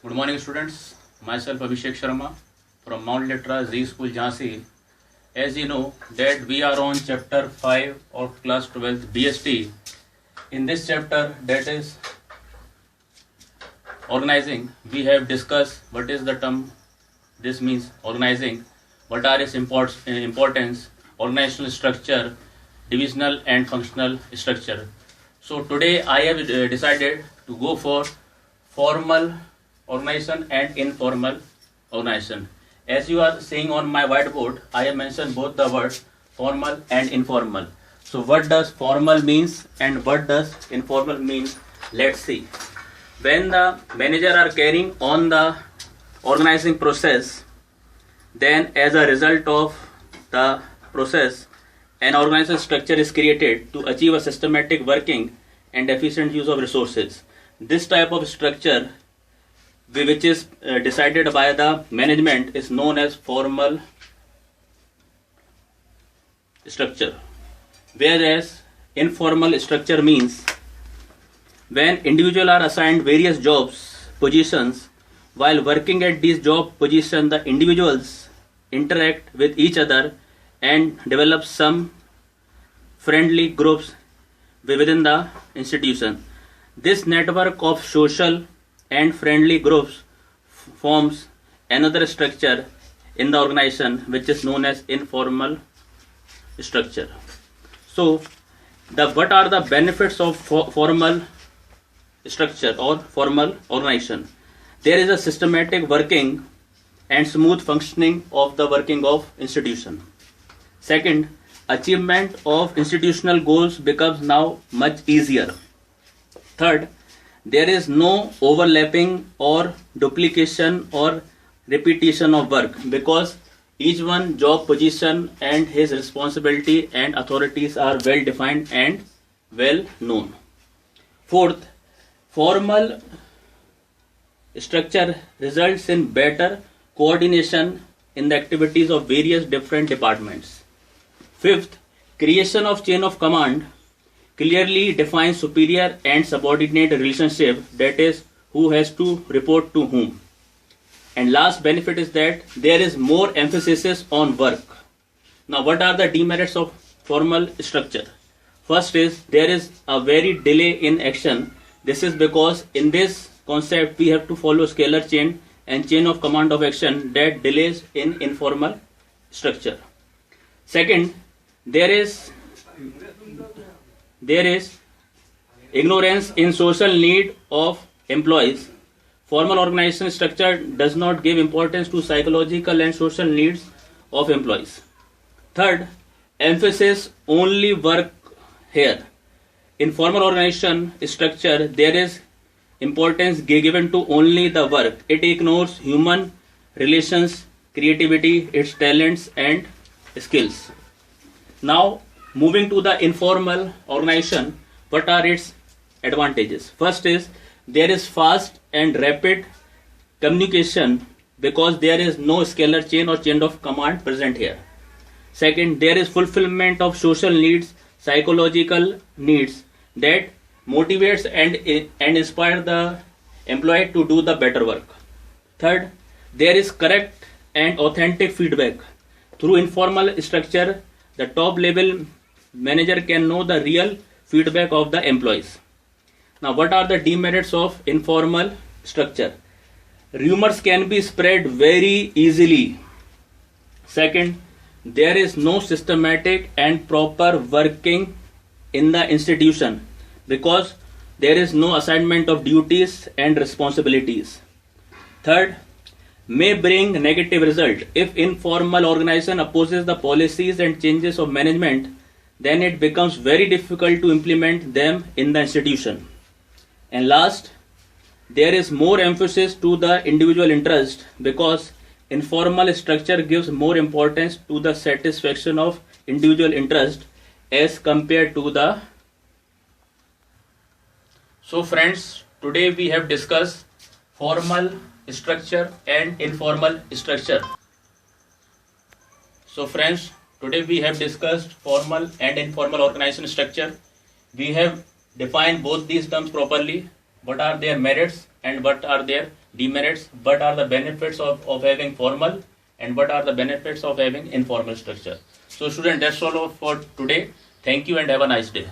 Good morning, students. Myself Abhishek Sharma from Mount Litra Z School, Jhansi. As you know that we are on chapter 5 of class 12th BST. In this chapter, that is organizing, we have discussed what is the term. This means organizing. What are its importance, organizational structure, divisional and functional structure. So today I have decided to go for formal organization and informal organization. As you are seeing on my whiteboard, I have mentioned both the words formal and informal. So what does formal means and what does informal means? Let's see. When the manager are carrying on the organizing process, then as a result of the process, an organizational structure is created to achieve a systematic working and efficient use of resources. This type of structure, which is decided by the management, is known as formal structure. Whereas informal structure means when individuals are assigned various jobs, positions, while working at these job positions, the individuals interact with each other and develop some friendly groups within the institution. This network of social and friendly groups forms another structure in the organization, which is known as informal structure. So, what are the benefits of formal structure or formal organization? There is a systematic working and smooth functioning of the working of institution. Second, achievement of institutional goals becomes now much easier. Third, there is no overlapping or duplication or repetition of work because each one job position and his responsibility and authorities are well defined and well known. Fourth, formal structure results in better coordination in the activities of various different departments. Fifth, creation of chain of command clearly defines superior and subordinate relationship, that is, who has to report to whom. And last benefit is that there is more emphasis on work. Now, what are the demerits of formal structure? First is there is a very delay in action. This is because in this concept we have to follow scalar chain and chain of command of action that delays in informal structure. Second, there is ignorance in social need of employees. Formal organization structure does not give importance to psychological and social needs of employees. Third, emphasis only work here. In formal organization structure, there is importance given to only the work. It ignores human relations, creativity, its talents and skills. Now, moving to the informal organization, what are its advantages? First is there is fast and rapid communication because there is no scalar chain or chain of command present here. Second, there is fulfillment of social needs, psychological needs that motivates and inspire the employee to do the better work. Third, there is correct and authentic feedback. Through informal structure, the top level manager can know the real feedback of the employees. Now, what are the demerits of informal structure? Rumors can be spread very easily. Second, there is no systematic and proper working in the institution because there is no assignment of duties and responsibilities. Third, may bring negative result. If informal organization opposes the policies and changes of management, then it becomes very difficult to implement them in the institution. And last, there is more emphasis to the individual interest because informal structure gives more importance to the satisfaction of individual interest as compared to the. So friends, today we have discussed formal structure and informal structure. So friends, today we have discussed formal and informal organization structure. We have define both these terms properly, what are their merits and what are their demerits, what are the benefits of having formal, and what are the benefits of having informal structure. So student, that's all for today. Thank you and have a nice day.